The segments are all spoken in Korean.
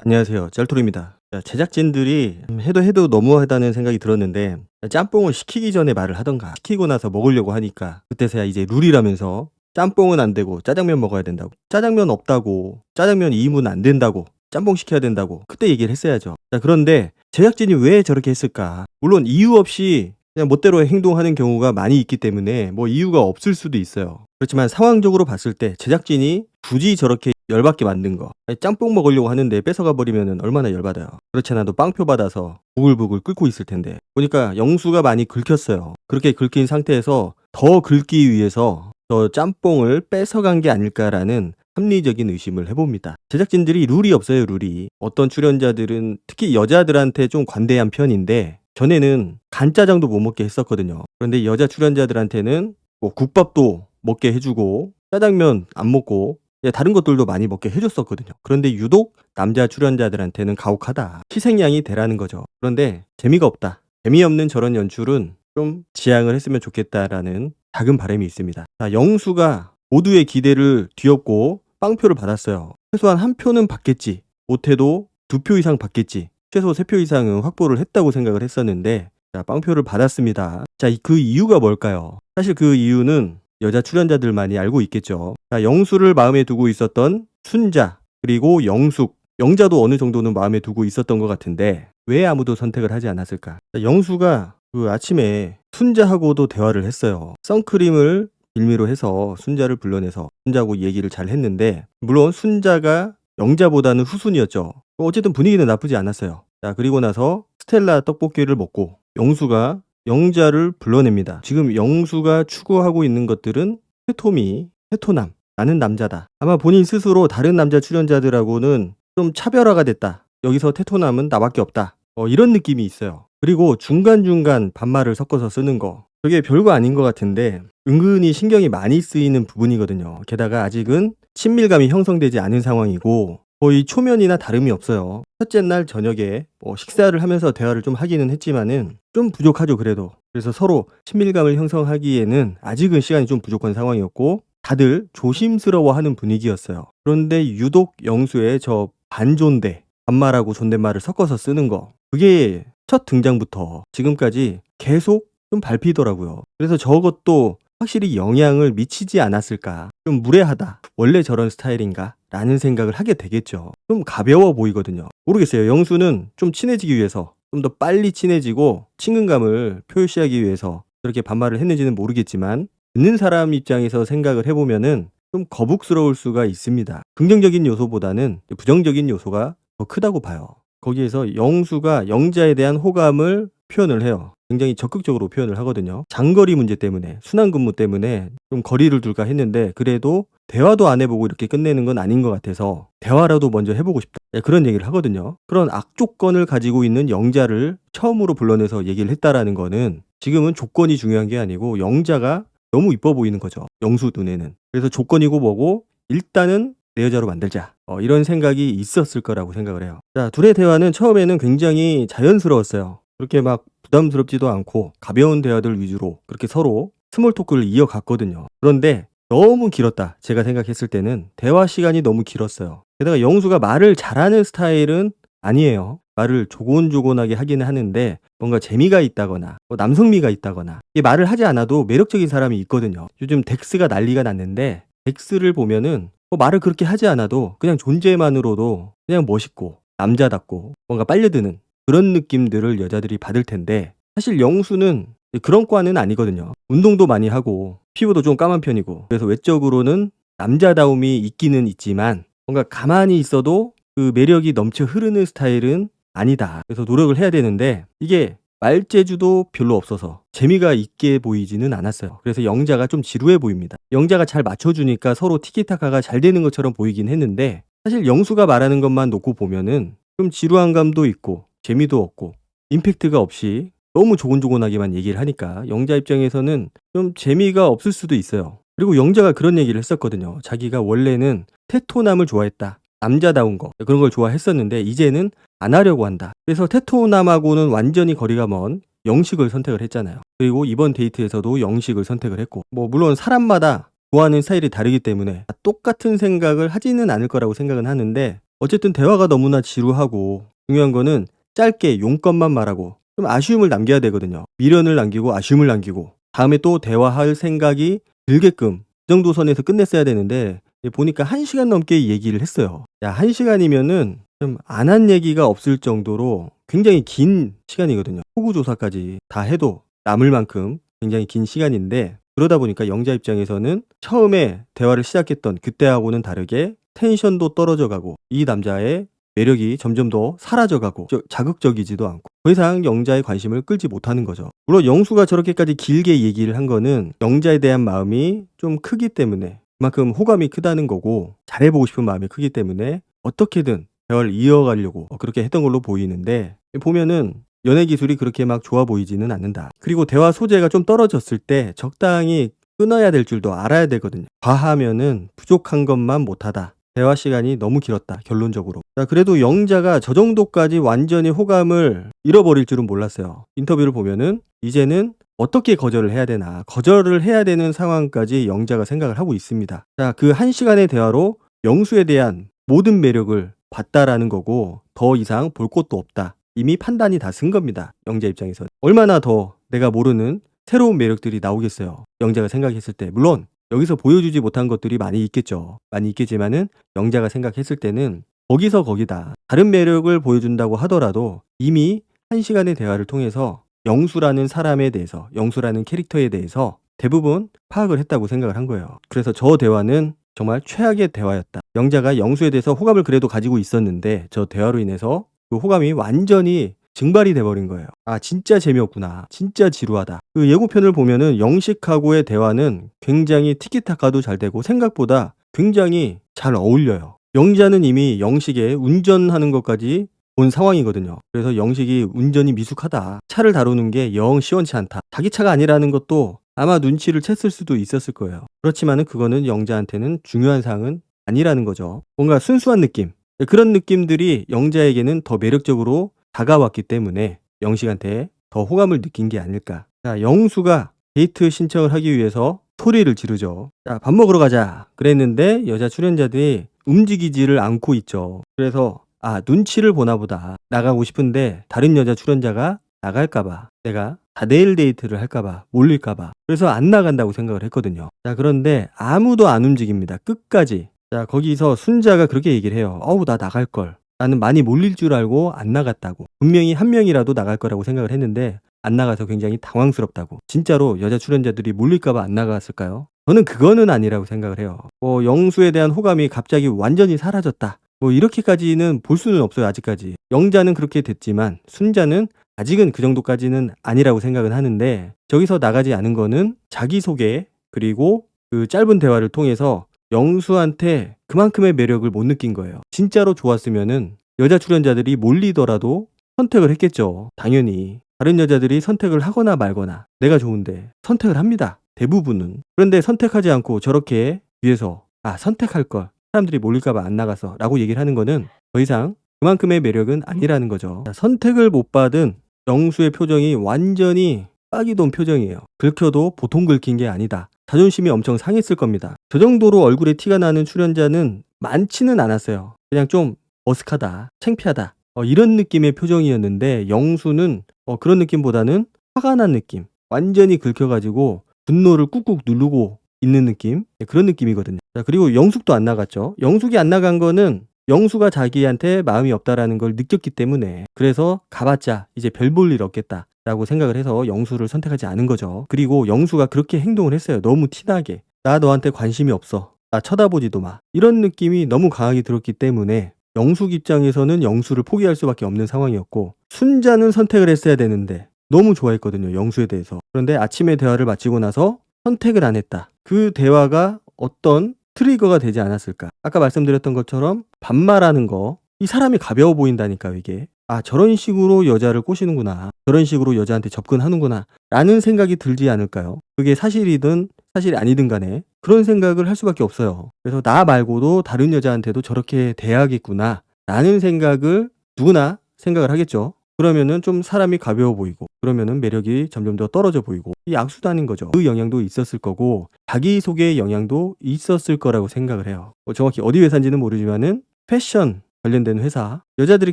안녕하세요. 짤토리입니다. 제작진들이 해도 너무하다는 생각이 들었는데 짬뽕을 시키기 전에 말을 하던가 시키고 나서 먹으려고 하니까 그때서야 이제 룰이라면서 짬뽕은 안 되고 짜장면 먹어야 된다고, 짜장면 없다고, 짜장면 2인분 안 된다고, 짬뽕 시켜야 된다고 그때 얘기를 했어야죠. 자, 그런데 제작진이 왜 저렇게 했을까? 물론 이유 없이 그냥 멋대로 행동하는 경우가 많이 있기 때문에 뭐 이유가 없을 수도 있어요. 그렇지만 상황적으로 봤을 때 제작진이 굳이 저렇게 열받게 만든 거, 짬뽕 먹으려고 하는데 뺏어가 버리면 얼마나 열받아요. 그렇지 않아도 빵표 받아서 부글부글 끓고 있을 텐데 보니까 영수가 많이 긁혔어요. 그렇게 긁힌 상태에서 더 긁기 위해서 저 짬뽕을 뺏어간 게 아닐까라는 합리적인 의심을 해봅니다. 제작진들이 룰이 없어요. 룰이. 어떤 출연자들은 특히 여자들한테 좀 관대한 편인데 전에는 간짜장도 못 먹게 했었거든요. 그런데 여자 출연자들한테는 뭐 국밥도 먹게 해주고 짜장면 안 먹고 다른 것들도 많이 먹게 해줬었거든요. 그런데 유독 남자 출연자들한테는 가혹하다. 희생양이 되라는 거죠. 그런데 재미가 없다. 재미없는 저런 연출은 좀 지양을 했으면 좋겠다라는 작은 바람이 있습니다. 자, 영수가 모두의 기대를 뒤엎고 빵표를 받았어요. 최소한 한 표는 받겠지. 못해도 2표 이상 받겠지. 최소 3표 이상은 확보를 했다고 생각을 했었는데 자, 빵표를 받았습니다. 자, 그 이유가 뭘까요? 사실 그 이유는 여자 출연자들만이 알고 있겠죠. 자, 영수를 마음에 두고 있었던 순자, 그리고 영숙, 영자도 어느 정도는 마음에 두고 있었던 것 같은데 왜 아무도 선택을 하지 않았을까? 자, 영수가 그 아침에 순자하고도 대화를 했어요. 선크림을 빌미로 해서 순자를 불러내서 순자하고 얘기를 잘 했는데 물론 순자가 영자보다는 후순이었죠. 어쨌든 분위기는 나쁘지 않았어요. 자, 그리고 나서 스텔라 떡볶이를 먹고 영수가 영자를 불러냅니다. 지금 영수가 추구하고 있는 것들은 테토미, 테토남, 나는 남자다. 아마 본인 스스로 다른 남자 출연자들하고는 좀 차별화가 됐다. 여기서 테토남은 나밖에 없다. 이런 느낌이 있어요. 그리고 중간중간 반말을 섞어서 쓰는 거. 그게 별거 아닌 것 같은데 은근히 신경이 많이 쓰이는 부분이거든요. 게다가 아직은 친밀감이 형성되지 않은 상황이고 거의 초면이나 다름이 없어요. 첫째 날 저녁에 식사를 하면서 대화를 좀 하기는 했지만은 좀 부족하죠, 그래도. 그래서 서로 친밀감을 형성하기에는 아직은 시간이 좀 부족한 상황이었고 다들 조심스러워하는 분위기였어요. 그런데 유독 영수의 저 반존대, 반말하고 존댓말을 섞어서 쓰는 거, 그게 첫 등장부터 지금까지 계속 좀 밟히더라고요. 그래서 저것도 확실히 영향을 미치지 않았을까. 좀 무례하다. 원래 저런 스타일인가? 라는 생각을 하게 되겠죠. 좀 가벼워 보이거든요. 모르겠어요. 영수는 좀 친해지기 위해서, 좀 더 빨리 친해지고 친근감을 표시하기 위해서 그렇게 반말을 했는지는 모르겠지만 듣는 사람 입장에서 생각을 해보면은 좀 거북스러울 수가 있습니다. 긍정적인 요소보다는 부정적인 요소가 더 크다고 봐요. 거기에서 영수가 영자에 대한 호감을 표현을 해요. 굉장히 적극적으로 표현을 하거든요. 장거리 문제 때문에, 순환 근무 때문에 좀 거리를 둘까 했는데 그래도 대화도 안 해보고 이렇게 끝내는 건 아닌 것 같아서 대화라도 먼저 해보고 싶다. 그런 얘기를 하거든요. 그런 악조건을 가지고 있는 영자를 처음으로 불러내서 얘기를 했다라는 거는 지금은 조건이 중요한 게 아니고 영자가 너무 이뻐 보이는 거죠. 영수 눈에는. 그래서 조건이고 뭐고 일단은 내 여자로 만들자. 이런 생각이 있었을 거라고 생각을 해요. 자, 둘의 대화는 처음에는 굉장히 자연스러웠어요. 그렇게 막 부담스럽지도 않고 가벼운 대화들 위주로 그렇게 서로 스몰 토크를 이어갔거든요. 그런데 너무 길었다. 제가 생각했을 때는 대화 시간이 너무 길었어요. 게다가 영수가 말을 잘하는 스타일은 아니에요. 말을 조곤조곤하게 하기는 하는데 뭔가 재미가 있다거나 남성미가 있다거나 이 말을 하지 않아도 매력적인 사람이 있거든요. 요즘 덱스가 난리가 났는데 덱스를 보면은 말을 그렇게 하지 않아도 그냥 존재만으로도 그냥 멋있고 남자답고 뭔가 빨려드는 그런 느낌들을 여자들이 받을 텐데 사실 영수는 그런 과는 아니거든요. 운동도 많이 하고 피부도 좀 까만 편이고 그래서 외적으로는 남자다움이 있기는 있지만 뭔가 가만히 있어도 그 매력이 넘쳐 흐르는 스타일은 아니다. 그래서 노력을 해야 되는데 이게 말재주도 별로 없어서 재미가 있게 보이지는 않았어요. 그래서 영자가 좀 지루해 보입니다. 영자가 잘 맞춰주니까 서로 티키타카가 잘 되는 것처럼 보이긴 했는데 사실 영수가 말하는 것만 놓고 보면은 좀 지루한 감도 있고 재미도 없고 임팩트가 없이 너무 조곤조곤하게만 얘기를 하니까 영자 입장에서는 좀 재미가 없을 수도 있어요. 그리고 영자가 그런 얘기를 했었거든요. 자기가 원래는 테토남을 좋아했다. 남자다운 거 그런 걸 좋아했었는데 이제는 안 하려고 한다. 그래서 테토남하고는 완전히 거리가 먼 영식을 선택을 했잖아요. 그리고 이번 데이트에서도 영식을 선택을 했고 물론 사람마다 좋아하는 스타일이 다르기 때문에 똑같은 생각을 하지는 않을 거라고 생각은 하는데 어쨌든 대화가 너무나 지루하고 중요한 거는 짧게 용건만 말하고 좀 아쉬움을 남겨야 되거든요. 미련을 남기고 아쉬움을 남기고 다음에 또 대화할 생각이 들게끔 그 정도 선에서 끝냈어야 되는데 보니까 1시간 넘게 얘기를 했어요. 야, 1시간이면은 좀 안 한 얘기가 없을 정도로 굉장히 긴 시간이거든요. 호구조사까지 다 해도 남을 만큼 굉장히 긴 시간인데 그러다 보니까 영자 입장에서는 처음에 대화를 시작했던 그때하고는 다르게 텐션도 떨어져 가고 이 남자의 매력이 점점 더 사라져 가고 자극적이지도 않고 더 이상 영자의 관심을 끌지 못하는 거죠. 물론 영수가 저렇게까지 길게 얘기를 한 거는 영자에 대한 마음이 좀 크기 때문에 그만큼 호감이 크다는 거고 잘해보고 싶은 마음이 크기 때문에 어떻게든 대화를 이어가려고 그렇게 했던 걸로 보이는데 보면은 연애 기술이 그렇게 막 좋아 보이지는 않는다. 그리고 대화 소재가 좀 떨어졌을 때 적당히 끊어야 될 줄도 알아야 되거든요. 과하면은 부족한 것만 못하다. 대화 시간이 너무 길었다. 결론적으로. 자, 그래도 영자가 저 정도까지 완전히 호감을 잃어버릴 줄은 몰랐어요. 인터뷰를 보면은 이제는 어떻게 거절을 해야 되나. 거절을 해야 되는 상황까지 영자가 생각을 하고 있습니다. 자, 그 1시간의 대화로 영수에 대한 모든 매력을 봤다라는 거고 더 이상 볼 것도 없다. 이미 판단이 다 쓴 겁니다. 영자 입장에서. 얼마나 더 내가 모르는 새로운 매력들이 나오겠어요. 영자가 생각했을 때. 물론 여기서 보여주지 못한 것들이 많이 있겠죠. 많이 있겠지만은 영자가 생각했을 때는 거기서 거기다. 다른 매력을 보여준다고 하더라도 이미 1시간의 대화를 통해서 영수라는 사람에 대해서, 영수라는 캐릭터에 대해서 대부분 파악을 했다고 생각을 한 거예요. 그래서 저 대화는 정말 최악의 대화였다. 영자가 영수에 대해서 호감을 그래도 가지고 있었는데 저 대화로 인해서 그 호감이 완전히 증발이 돼버린 거예요. 아, 진짜 재미없구나. 진짜 지루하다. 그 예고편을 보면은 영식하고의 대화는 굉장히 티키타카도 잘 되고 생각보다 굉장히 잘 어울려요. 영자는 이미 영식의 운전하는 것까지 본 상황이거든요. 그래서 영식이 운전이 미숙하다. 차를 다루는 게 영 시원치 않다. 자기 차가 아니라는 것도 아마 눈치를 챘을 수도 있었을 거예요. 그렇지만은 그거는 영자한테는 중요한 사항은 아니라는 거죠. 뭔가 순수한 느낌. 그런 느낌들이 영자에게는 더 매력적으로 다가왔기 때문에 영식한테 더 호감을 느낀 게 아닐까. 자, 영수가 데이트 신청을 하기 위해서 소리를 지르죠. 자, 밥 먹으러 가자. 그랬는데 여자 출연자들이 움직이지를 않고 있죠. 그래서 눈치를 보나 보다. 나가고 싶은데 다른 여자 출연자가 나갈까봐, 내가 4대1 데이트를 할까봐, 몰릴까봐. 그래서 안 나간다고 생각을 했거든요. 자, 그런데 아무도 안 움직입니다. 끝까지. 자, 거기서 순자가 그렇게 얘기를 해요. 어우, 나 나갈걸. 나는 많이 몰릴 줄 알고 안 나갔다고. 분명히 한 명이라도 나갈 거라고 생각을 했는데 안 나가서 굉장히 당황스럽다고. 진짜로 여자 출연자들이 몰릴까봐 안 나갔을까요? 저는 그거는 아니라고 생각을 해요. 영수에 대한 호감이 갑자기 완전히 사라졌다. 이렇게까지는 볼 수는 없어요. 아직까지. 영자는 그렇게 됐지만 순자는 아직은 그 정도까지는 아니라고 생각은 하는데 저기서 나가지 않은 거는 자기소개 그리고 그 짧은 대화를 통해서 영수한테 그만큼의 매력을 못 느낀 거예요. 진짜로 좋았으면은 여자 출연자들이 몰리더라도 선택을 했겠죠. 당연히. 다른 여자들이 선택을 하거나 말거나 내가 좋은데 선택을 합니다. 대부분은. 그런데 선택하지 않고 저렇게 뒤에서 선택할 걸. 사람들이 몰릴까봐 안 나가서 라고 얘기를 하는 거는 더 이상 그만큼의 매력은 아니라는 거죠. 선택을 못 받은 영수의 표정이 완전히 빡이 돈 표정이에요. 긁혀도 보통 긁힌 게 아니다. 자존심이 엄청 상했을 겁니다. 저 정도로 얼굴에 티가 나는 출연자는 많지는 않았어요. 그냥 좀 어색하다, 창피하다 이런 느낌의 표정이었는데 영수는 그런 느낌보다는 화가 난 느낌. 완전히 긁혀가지고 분노를 꾹꾹 누르고 있는 느낌. 그런 느낌이거든요. 자, 그리고 영숙도 안 나갔죠. 영숙이 안 나간 거는 영수가 자기한테 마음이 없다라는 걸 느꼈기 때문에 그래서 가봤자 이제 별 볼 일 없겠다 라고 생각을 해서 영수를 선택하지 않은 거죠. 그리고 영수가 그렇게 행동을 했어요. 너무 티나게. 나 너한테 관심이 없어. 나 쳐다보지도 마. 이런 느낌이 너무 강하게 들었기 때문에 영숙 입장에서는 영수를 포기할 수밖에 없는 상황이었고 순자는 선택을 했어야 되는데 너무 좋아했거든요. 영수에 대해서. 그런데 아침에 대화를 마치고 나서 선택을 안 했다. 그 대화가 어떤 트리거가 되지 않았을까. 아까 말씀드렸던 것처럼 반말하는 거. 이 사람이 가벼워 보인다니까요. 이게. 저런 식으로 여자를 꼬시는구나. 저런 식으로 여자한테 접근하는구나. 라는 생각이 들지 않을까요? 그게 사실이든 사실이 아니든 간에 그런 생각을 할 수밖에 없어요. 그래서 나 말고도 다른 여자한테도 저렇게 대하겠구나. 라는 생각을 누구나 생각을 하겠죠. 그러면은 좀 사람이 가벼워 보이고 그러면은 매력이 점점 더 떨어져 보이고 이 악순환인 거죠. 그 영향도 있었을 거고 자기소개의 영향도 있었을 거라고 생각을 해요. 정확히 어디 회사인지는 모르지만은 패션 관련된 회사. 여자들이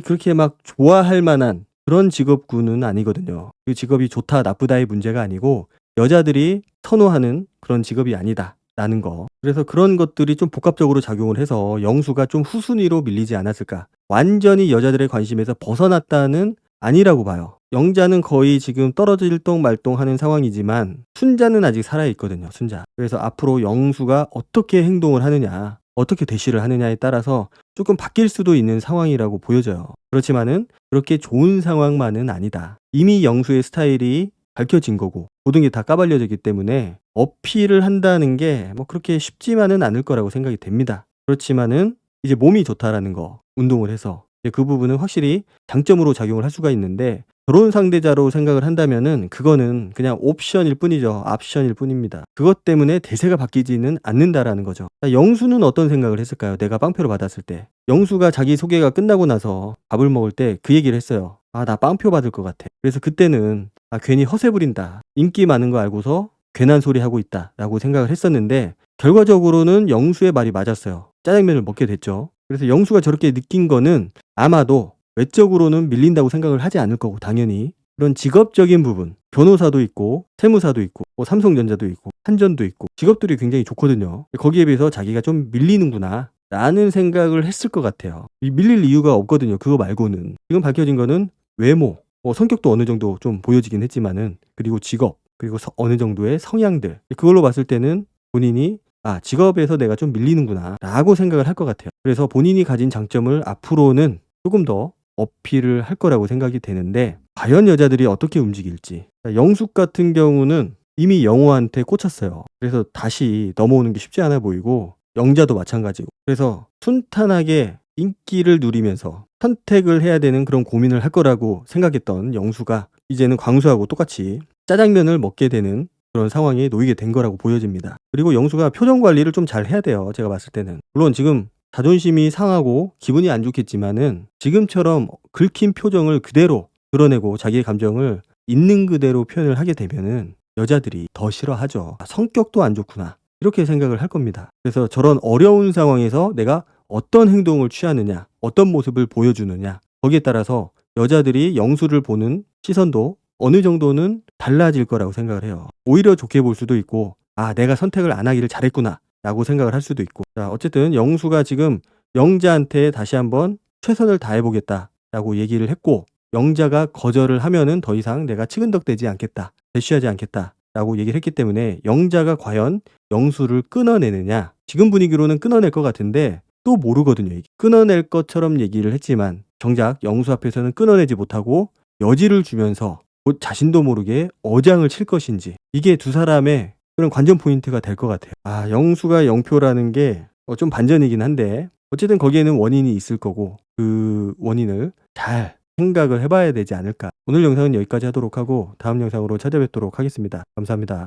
그렇게 막 좋아할 만한 그런 직업군은 아니거든요. 그 직업이 좋다 나쁘다의 문제가 아니고 여자들이 선호하는 그런 직업이 아니다라는 거. 그래서 그런 것들이 좀 복합적으로 작용을 해서 영수가 좀 후순위로 밀리지 않았을까. 완전히 여자들의 관심에서 벗어났다는 아니라고 봐요. 영자는 거의 지금 떨어질똥 말똥하는 상황이지만 순자는 아직 살아있거든요. 순자. 그래서 앞으로 영수가 어떻게 행동을 하느냐, 어떻게 대시를 하느냐에 따라서 조금 바뀔 수도 있는 상황이라고 보여져요. 그렇지만은 그렇게 좋은 상황만은 아니다. 이미 영수의 스타일이 밝혀진 거고 모든 게 다 까발려졌기 때문에 어필을 한다는 게 뭐 그렇게 쉽지만은 않을 거라고 생각이 됩니다. 그렇지만은 이제 몸이 좋다라는 거, 운동을 해서 이제 그 부분은 확실히 장점으로 작용을 할 수가 있는데 결혼 상대자로 생각을 한다면은 그거는 그냥 옵션일 뿐이죠. 옵션일 뿐입니다. 그것 때문에 대세가 바뀌지는 않는다라는 거죠. 자, 영수는 어떤 생각을 했을까요? 내가 빵표를 받았을 때. 영수가 자기 소개가 끝나고 나서 밥을 먹을 때 그 얘기를 했어요. 아, 나 빵표 받을 것 같아. 그래서 그때는 아, 괜히 허세 부린다. 인기 많은 거 알고서 괜한 소리 하고 있다라고 생각을 했었는데 결과적으로는 영수의 말이 맞았어요. 짜장면을 먹게 됐죠. 그래서 영수가 저렇게 느낀 거는 아마도 외적으로는 밀린다고 생각을 하지 않을 거고 당연히 그런 직업적인 부분 변호사도 있고 세무사도 있고 뭐 삼성전자도 있고 한전도 있고 직업들이 굉장히 좋거든요. 거기에 비해서 자기가 좀 밀리는구나 라는 생각을 했을 것 같아요. 밀릴 이유가 없거든요. 그거 말고는 지금 밝혀진 거는 외모 성격도 어느 정도 좀 보여지긴 했지만은 그리고 직업 그리고 어느 정도의 성향들 그걸로 봤을 때는 본인이 아, 직업에서 내가 좀 밀리는구나 라고 생각을 할 것 같아요. 그래서 본인이 가진 장점을 앞으로는 조금 더 어필을 할 거라고 생각이 되는데 과연 여자들이 어떻게 움직일지. 영숙 같은 경우는 이미 영호한테 꽂혔어요. 그래서 다시 넘어오는 게 쉽지 않아 보이고 영자도 마찬가지고 그래서 순탄하게 인기를 누리면서 선택을 해야 되는 그런 고민을 할 거라고 생각했던 영수가 이제는 광수하고 똑같이 짜장면을 먹게 되는 그런 상황에 놓이게 된 거라고 보여집니다. 그리고 영수가 표정 관리를 좀 잘 해야 돼요. 제가 봤을 때는. 물론 지금 자존심이 상하고 기분이 안 좋겠지만은 지금처럼 긁힌 표정을 그대로 드러내고 자기의 감정을 있는 그대로 표현을 하게 되면은 여자들이 더 싫어하죠. 아, 성격도 안 좋구나. 이렇게 생각을 할 겁니다. 그래서 저런 어려운 상황에서 내가 어떤 행동을 취하느냐, 어떤 모습을 보여주느냐, 거기에 따라서 여자들이 영수를 보는 시선도 어느 정도는 달라질 거라고 생각을 해요. 오히려 좋게 볼 수도 있고, 아, 내가 선택을 안 하기를 잘했구나, 라고 생각을 할 수도 있고. 자, 어쨌든 영수가 지금 영자한테 다시 한번 최선을 다해보겠다, 라고 얘기를 했고, 영자가 거절을 하면은 더 이상 내가 치근덕대지 않겠다, 대쉬하지 않겠다, 라고 얘기를 했기 때문에 영자가 과연 영수를 끊어내느냐, 지금 분위기로는 끊어낼 것 같은데, 또 모르거든요. 이게. 끊어낼 것처럼 얘기를 했지만 정작 영수 앞에서는 끊어내지 못하고 여지를 주면서 곧 자신도 모르게 어장을 칠 것인지 이게 두 사람의 그런 관전 포인트가 될 것 같아요. 아, 영수가 영표라는 게 좀 반전이긴 한데 어쨌든 거기에는 원인이 있을 거고 그 원인을 잘 생각을 해봐야 되지 않을까. 오늘 영상은 여기까지 하도록 하고 다음 영상으로 찾아뵙도록 하겠습니다. 감사합니다.